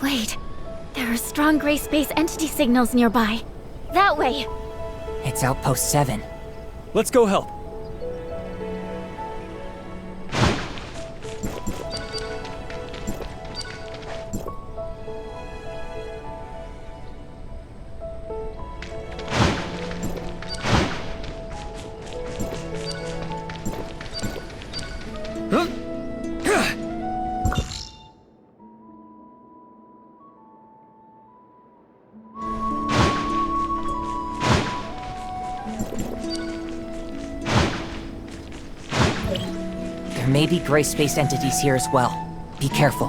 Wait, there are strong gray space entity signals nearby. That way! It's Outpost 7. Let's go help. There may be gray space entities here as well. Be careful.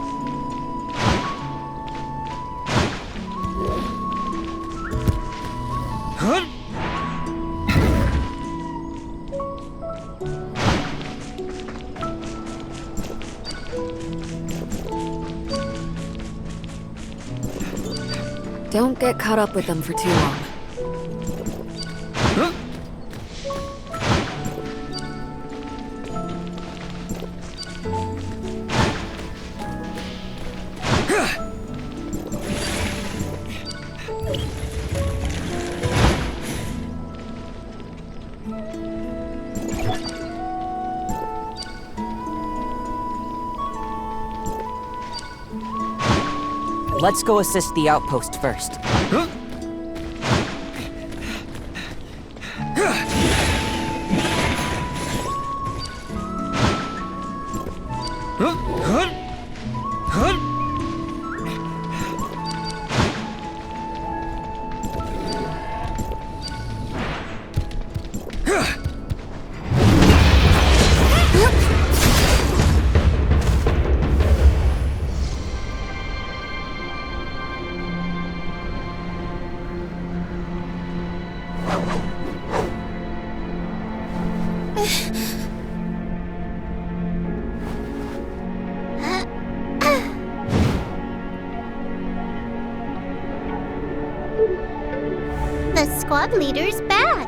Don't get caught up with them for too long. Let's go assist the outpost first. The squad leader's back!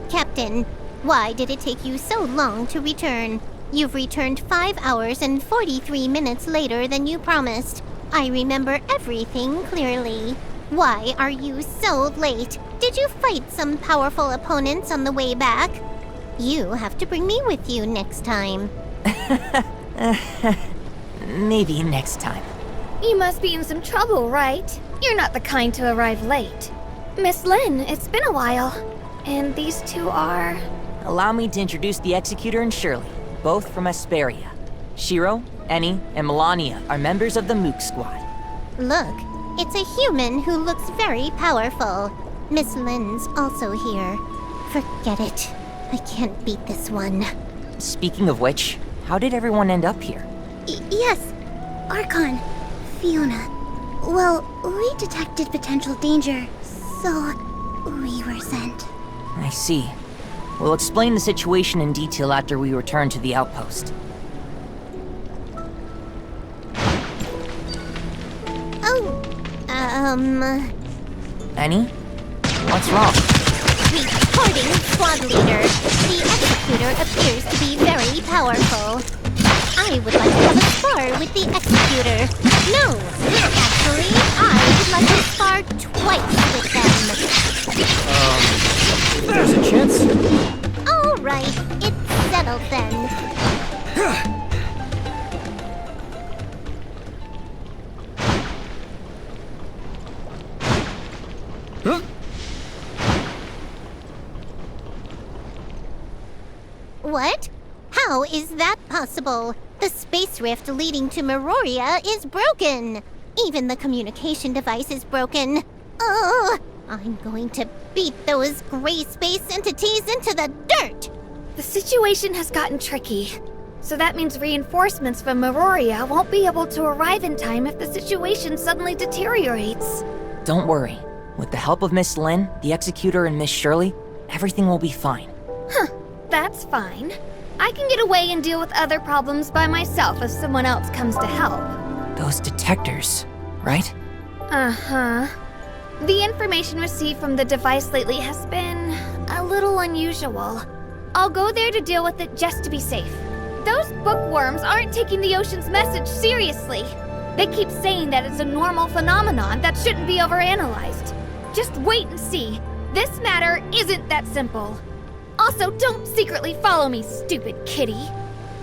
Captain, why did it take you so long to return? You've returned 5 hours and 43 minutes later than you promised. I remember everything clearly. Why are you so late? Did you fight some powerful opponents on the way back? You have to bring me with you next time. Maybe next time. You must be in some trouble, right? You're not the kind to arrive late. Miss Lin, it's been a while. And these two are... Allow me to introduce the Executor and Shirley, both from Asperia. Shiro, Eni, and Melania are members of the Mook Squad. Look, It's a human who looks very powerful. Miss Lin's also here. Forget it. I can't beat this one. Speaking of which, how did everyone end up here? Yes, Archon, Fiona. Well, we detected potential danger, so we were sent. I see. We'll explain the situation in detail after we return to the outpost. Oh, Annie? What's wrong? Reporting squad leader. The executor appears to be very powerful. I would like to have a spar with the executor. No, actually, I would like to spar twice with them. There's a chance. All right, it's settled then. Huh? What? How is that possible? The space rift leading to Meroria is broken. Even the communication device is broken. Oh, I'm going to beat those gray space entities into the dirt. The situation has gotten tricky. So that means reinforcements from Meroria won't be able to arrive in time if the situation suddenly deteriorates. Don't worry. With the help of Miss Lin, the Executor, and Miss Shirley, everything will be fine. Huh, that's fine. I can get away and deal with other problems by myself if someone else comes to help. Those detectors, right? Uh-huh. The information received from the device lately has been a little unusual. I'll go there to deal with it just to be safe. Those bookworms aren't taking the ocean's message seriously. They keep saying that it's a normal phenomenon that shouldn't be overanalyzed. Just wait and see. This matter isn't that simple. Also, don't secretly follow me, stupid kitty.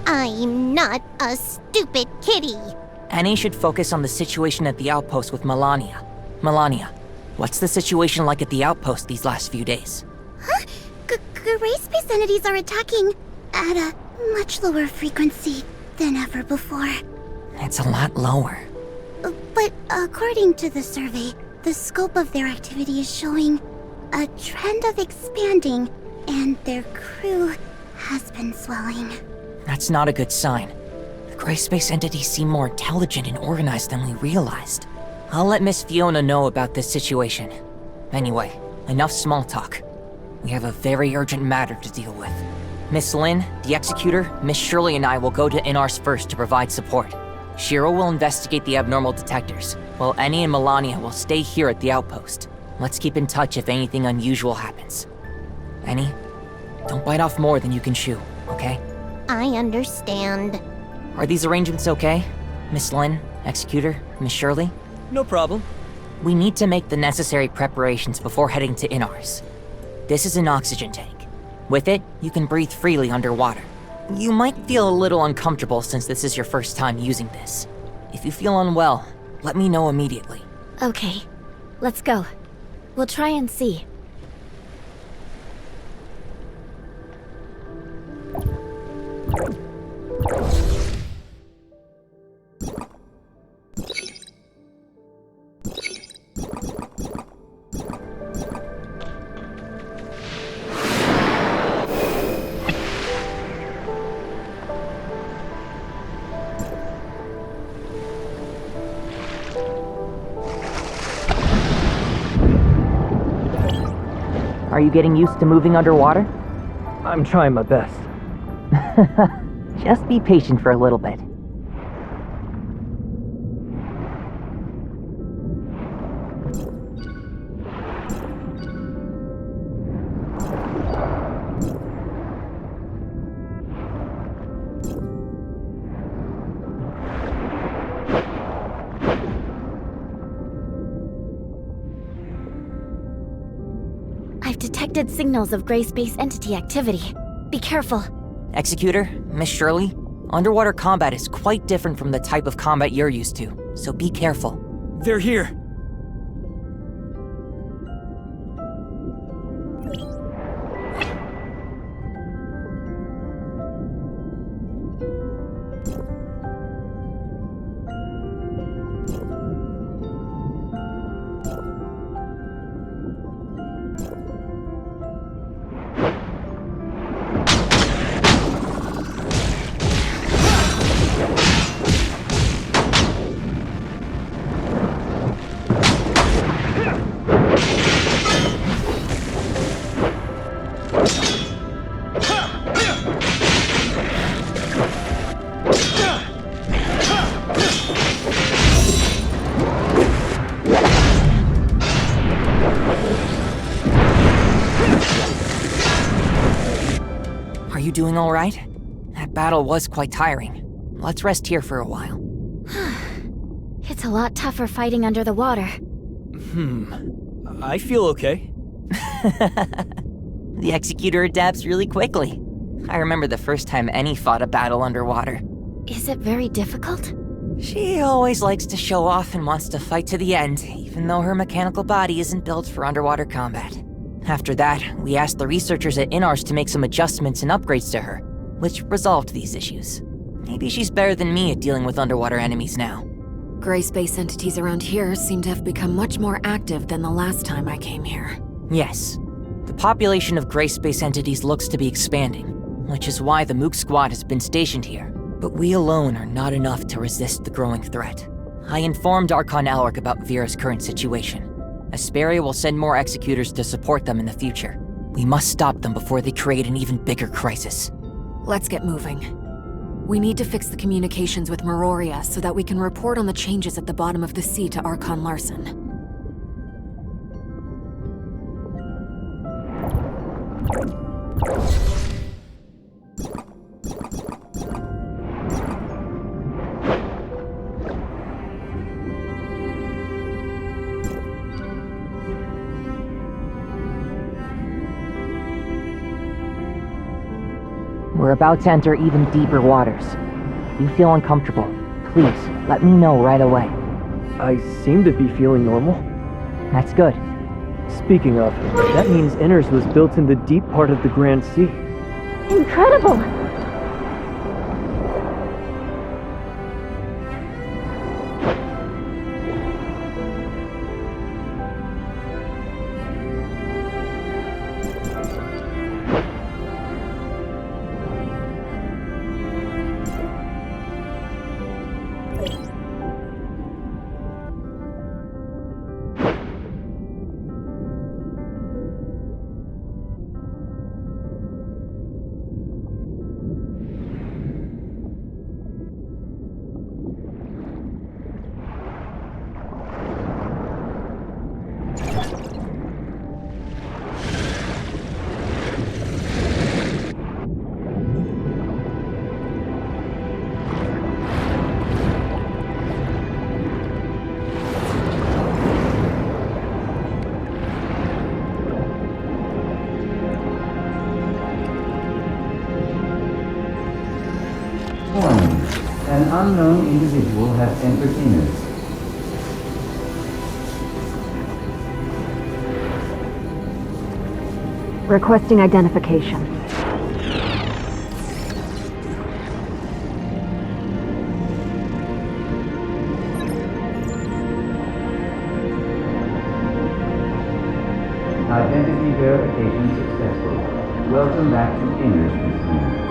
I'm not a stupid kitty. Annie should focus on the situation at the outpost with Melania. Melania, what's the situation like at the outpost these last few days? Huh? Gray space entities are attacking at a much lower frequency than ever before. It's a lot lower. But according to the survey, the scope of their activity is showing a trend of expanding, and their crew has been swelling. That's not a good sign. The gray space entities seem more intelligent and organized than we realized. I'll let Miss Fiona know about this situation. Anyway, enough small talk. We have a very urgent matter to deal with. Miss Lin, the Executor, Miss Shirley, and I will go to Innars first to provide support. Shiro will investigate the abnormal detectors, while Annie and Melania will stay here at the outpost. Let's keep in touch if anything unusual happens. Annie, don't bite off more than you can chew, okay? I understand. Are these arrangements okay? Miss Lin, Executor, Miss Shirley? No problem. We need to make the necessary preparations before heading to Innars. This is an oxygen tank. With it, you can breathe freely underwater. You might feel a little uncomfortable since this is your first time using this. If you feel unwell, let me know immediately. Okay, let's go. We'll try and see. Are you getting used to moving underwater? I'm trying my best. Just be patient for a little bit. I've detected signals of gray space entity activity. Be careful. Executor, Miss Shirley, underwater combat is quite different from the type of combat you're used to, so be careful. They're here. you doing all right? That battle was quite tiring. Let's rest here for a while. It's a lot tougher fighting under the water. I feel okay. The Executor adapts really quickly. I remember the first time Annie fought a battle underwater. Is it very difficult? She always likes to show off and wants to fight to the end, even though her mechanical body isn't built for underwater combat. After that, we asked the researchers at Innars to make some adjustments and upgrades to her, which resolved these issues. Maybe she's better than me at dealing with underwater enemies now. Gray space entities around here seem to have become much more active than the last time I came here. Yes. The population of gray space entities looks to be expanding, which is why the Mook Squad has been stationed here. But we alone are not enough to resist the growing threat. I informed Archon Alric about Vera's current situation. Asperia will send more executors to support them in the future. We must stop them before they create an even bigger crisis. Let's get moving. We need to fix the communications with Meroria so that we can report on the changes at the bottom of the sea to Archon Larson. We're about to enter even deeper waters. If you feel uncomfortable, please let me know right away. I seem to be feeling normal. That's good. Speaking of, that means Innars was built in the deep part of the Grand Sea. Incredible! Warning. An unknown individual has entered Innars. Requesting identification. Identity verification successful. Welcome back to Innars, Miss Lee.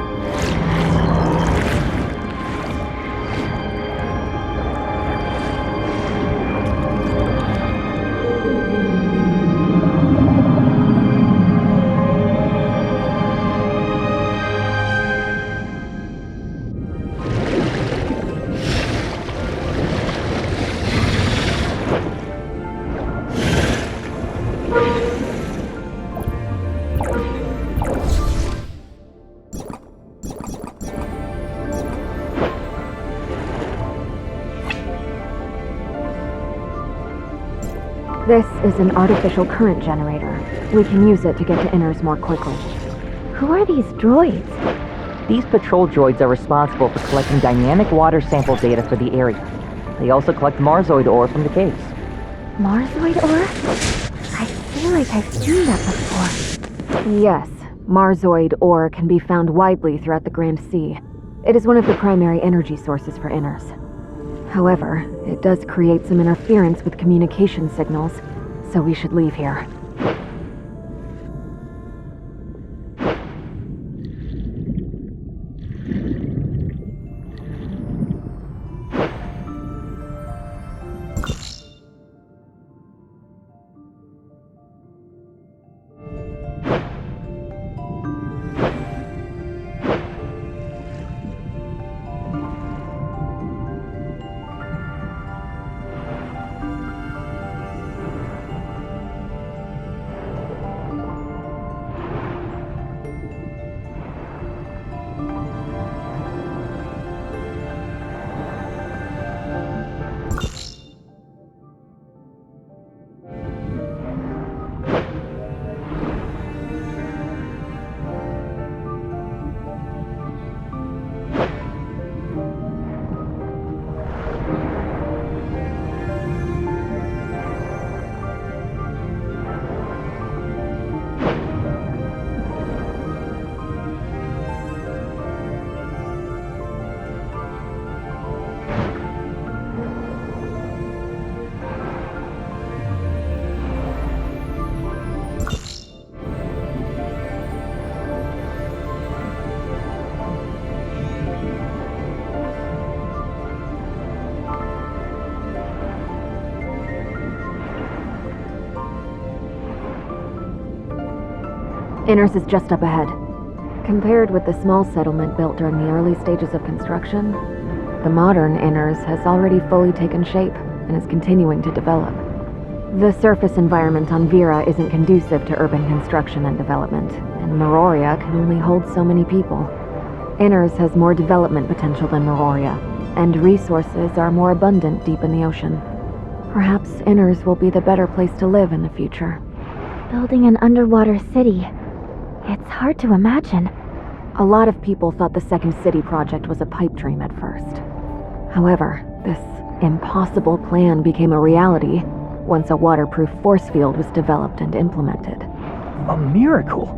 This is an artificial current generator. We can use it to get to Innars more quickly. Who are these droids? These patrol droids are responsible for collecting dynamic water sample data for the area. They also collect Marzoid ore from the caves. Marzoid ore? I feel like I've seen that before. Yes, Marzoid ore can be found widely throughout the Grand Sea. It is one of the primary energy sources for Innars. However, it does create some interference with communication signals, so we should leave here. Innars is just up ahead. Compared with the small settlement built during the early stages of construction, the modern Innars has already fully taken shape and is continuing to develop. The surface environment on Vera isn't conducive to urban construction and development, and Meroria can only hold so many people. Innars has more development potential than Meroria, and resources are more abundant deep in the ocean. Perhaps Innars will be the better place to live in the future. Building an underwater city. It's hard to imagine. A lot of people thought the Second City project was a pipe dream at first. However, this impossible plan became a reality once a waterproof force field was developed and implemented. A miracle!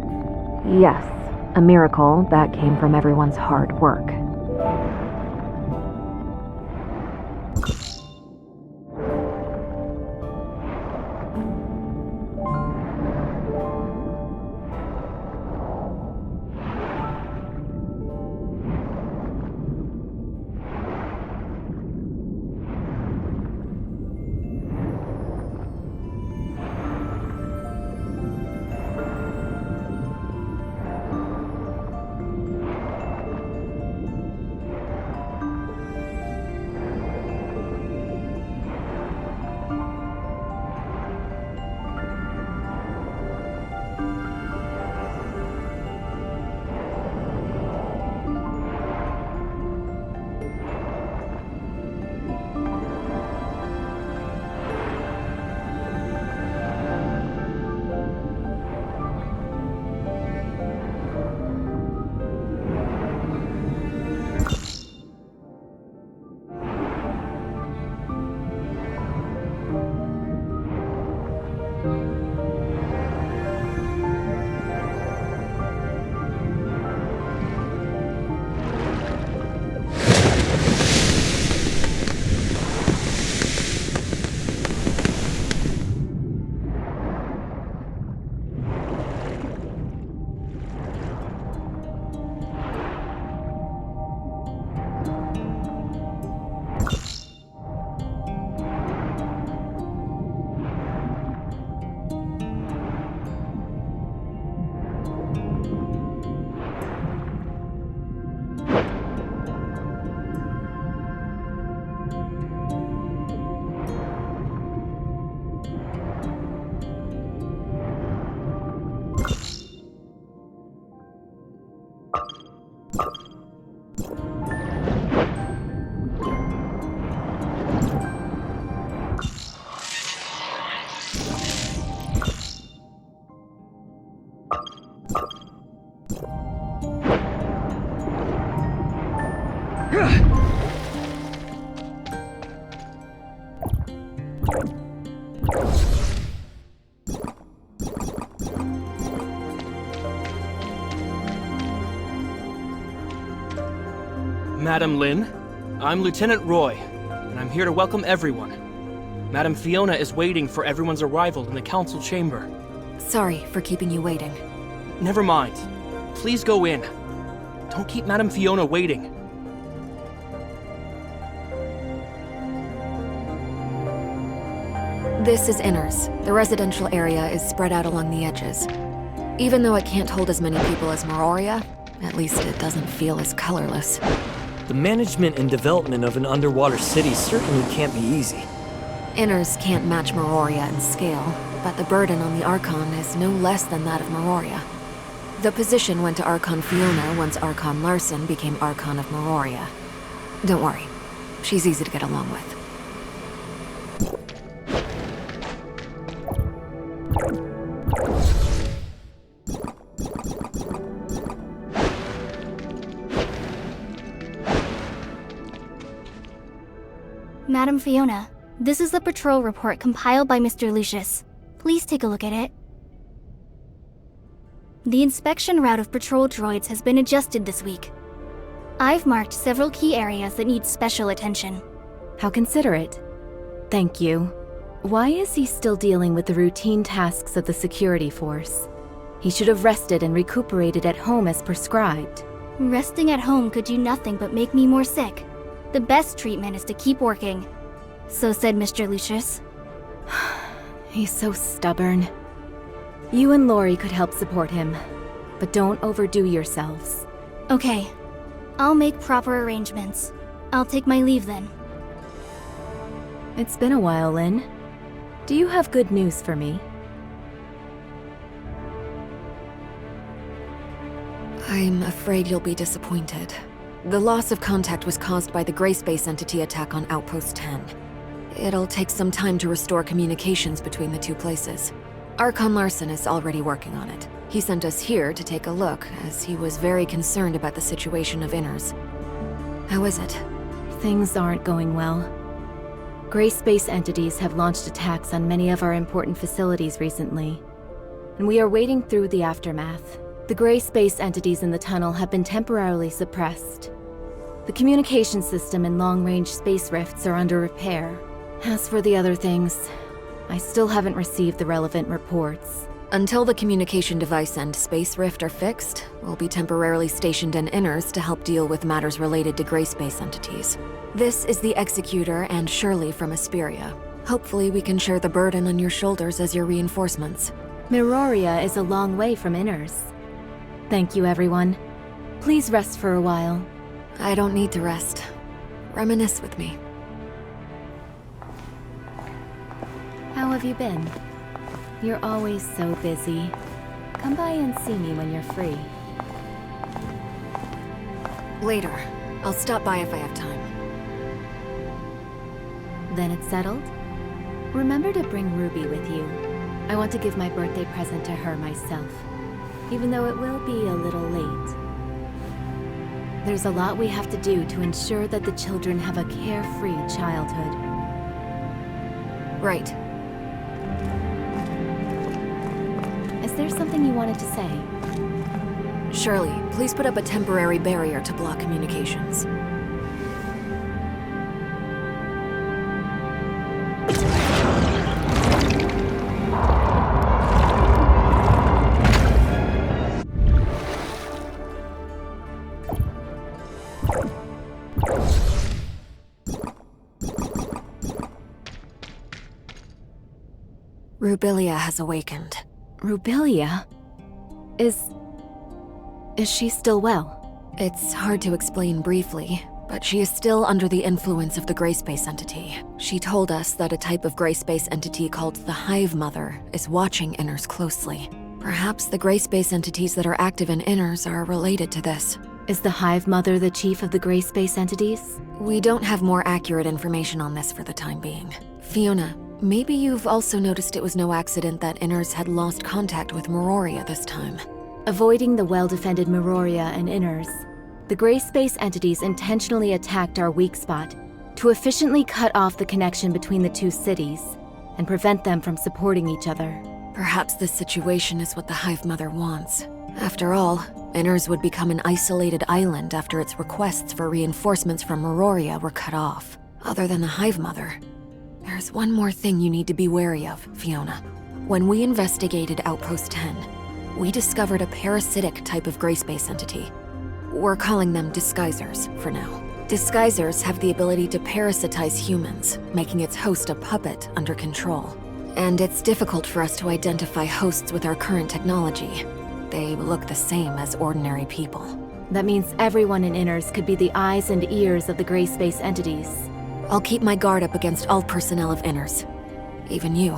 Yes, a miracle that came from everyone's hard work. Madam Lin, I'm Lieutenant Roy, and I'm here to welcome everyone. Madam Fiona is waiting for everyone's arrival in the council chamber. Sorry for keeping you waiting. Never mind. Please go in. Don't keep Madam Fiona waiting. This is Innars. The residential area is spread out along the edges. Even though it can't hold as many people as Meroria, at least it doesn't feel as colorless. The management and development of an underwater city certainly can't be easy. Innars can't match Meroria in scale, but the burden on the Archon is no less than that of Meroria. The position went to Archon Fiona once Archon Larson became Archon of Meroria. Don't worry, she's easy to get along with. Madam Fiona, this is the patrol report compiled by Mr. Lucius. Please take a look at it. The inspection route of patrol droids has been adjusted this week. I've marked several key areas that need special attention. How considerate. Thank you. Why is he still dealing with the routine tasks of the security force? He should have rested and recuperated at home as prescribed. Resting at home could do nothing but make me more sick. The best treatment is to keep working. So said Mr. Lucius. He's so stubborn. You and Lori could help support him. but don't overdo yourselves. Okay. I'll make proper arrangements. I'll take my leave then. It's been a while, Lynn. Do you have good news for me? I'm afraid you'll be disappointed. The loss of contact was caused by the gray space entity attack on Outpost 10. It'll take some time to restore communications between the two places. Archon Larson is already working on it. He sent us here to take a look, as he was very concerned about the situation of Innars. How is it? Things aren't going well. Gray space entities have launched attacks on many of our important facilities recently, and we are wading through the aftermath. The gray space entities in the tunnel have been temporarily suppressed. The communication system and long-range space rifts are under repair. As for the other things, I still haven't received the relevant reports. Until the communication device and space rift are fixed, we'll be temporarily stationed in Innars to help deal with matters related to gray space entities. This is the Executor and Shirley from Asperia. Hopefully we can share the burden on your shoulders as your reinforcements. Miroria is a long way from Innars. Thank you, everyone. Please rest for a while. I don't need to rest. Reminisce with me. How have you been? You're always so busy. Come by and see me when you're free. Later. I'll stop by if I have time. Then it's settled? Remember to bring Ruby with you. I want to give my birthday present to her myself, even though it will be a little late. There's a lot we have to do to ensure that the children have a carefree childhood. Right. Is there something you wanted to say? Shirley, please put up a temporary barrier to block communications. Rubilia has awakened. Rubilia? Is she still well? It's hard to explain briefly, but she is still under the influence of the gray space entity. She told us that a type of gray space entity called the Hive Mother is watching Innars closely. Perhaps the gray space entities that are active in Innars are related to this. Is the Hive Mother the chief of the gray space entities? We don't have more accurate information on this for the time being. Fiona, maybe you've also noticed it was no accident that Innars had lost contact with Miroria this time. Avoiding the well-defended Miroria and Innars, the gray space entities intentionally attacked our weak spot to efficiently cut off the connection between the two cities and prevent them from supporting each other. Perhaps this situation is what the Hive Mother wants. After all, Innars would become an isolated island after its requests for reinforcements from Miroria were cut off. Other than the Hive Mother, there's one more thing you need to be wary of, Fiona. When we investigated Outpost 10, we discovered a parasitic type of gray space entity. We're calling them disguisers for now. Disguisers have the ability to parasitize humans, making its host a puppet under control. And it's difficult for us to identify hosts with our current technology. They look the same as ordinary people. That means everyone in Innars could be the eyes and ears of the gray space entities. I'll keep my guard up against all personnel of Innars. Even you.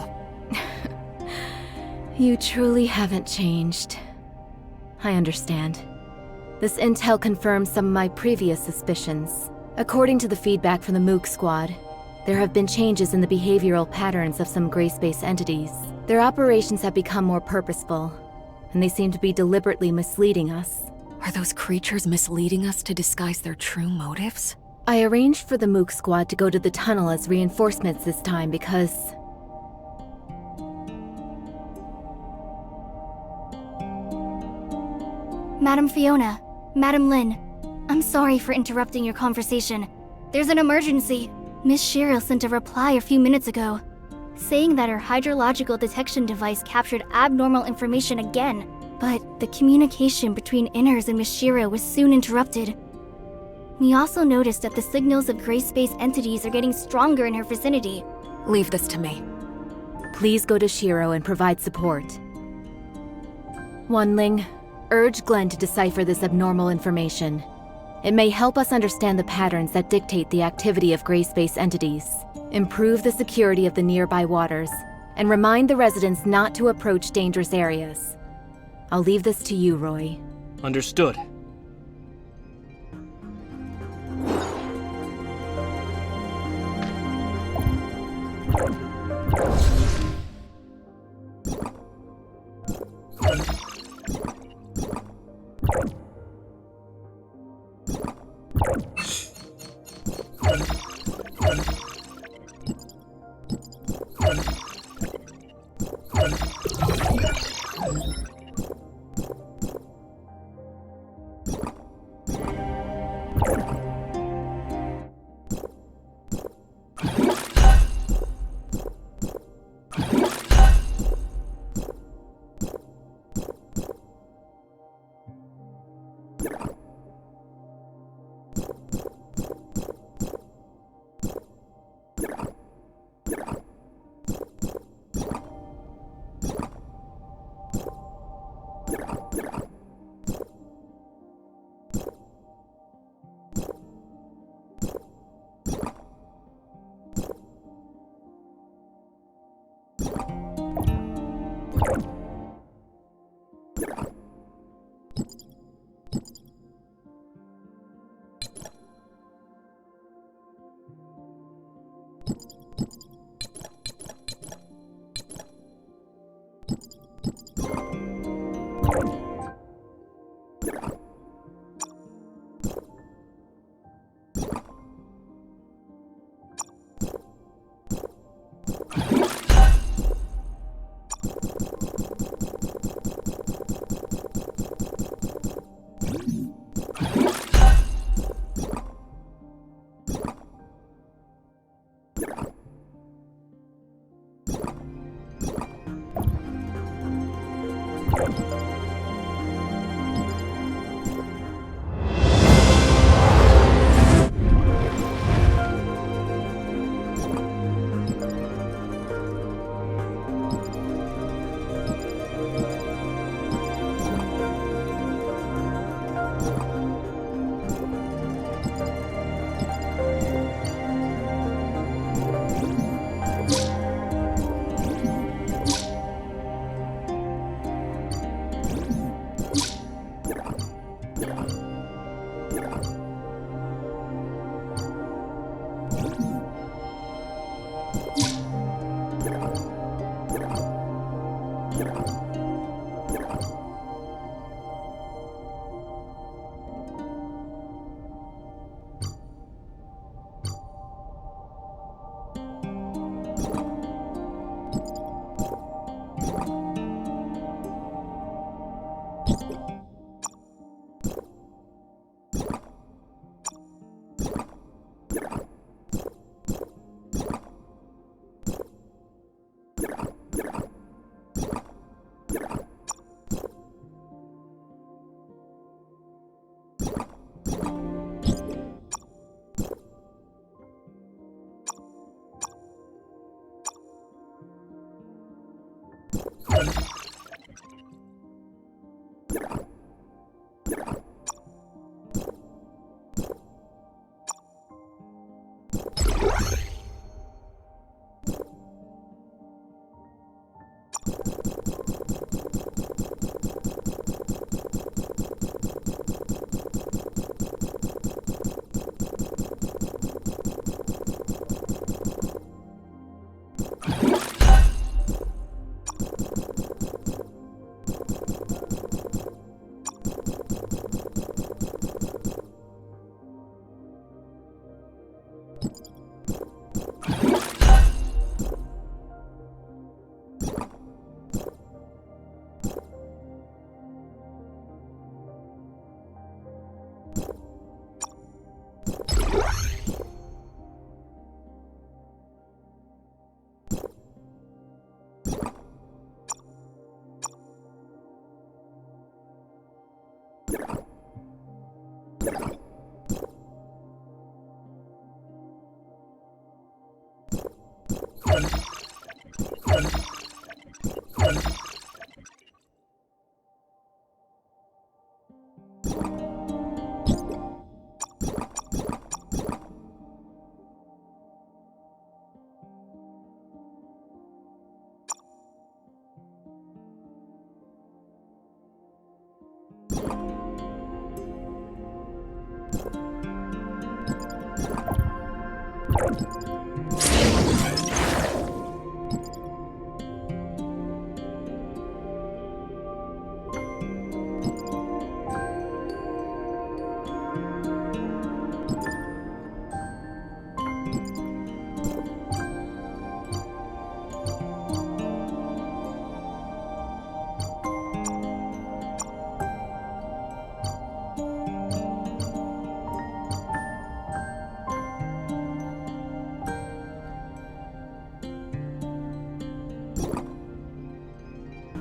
You truly haven't changed. I understand. This intel confirms some of my previous suspicions. According to the feedback from the Mook Squad, there have been changes in the behavioral patterns of some gray space entities. Their operations have become more purposeful, and they seem to be deliberately misleading us. Are those creatures misleading us to disguise their true motives? I arranged for the Mook Squad to go to the tunnel as reinforcements this time because... Madam Fiona, Madam Lynn, I'm sorry for interrupting your conversation. There's an emergency. Miss Shiro sent a reply a few minutes ago, saying that her hydrological detection device captured abnormal information again, but the communication between Innars and Miss Shiro was soon interrupted. We also noticed that the signals of gray space entities are getting stronger in her vicinity. Leave this to me. Please go to Shiro and provide support. Wanling, Urge Glenn to decipher this abnormal information. It may help us understand the patterns that dictate the activity of gray space entities, improve the security of the nearby waters, and remind the residents not to approach dangerous areas. I'll leave this to you, Roy. Understood.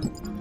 you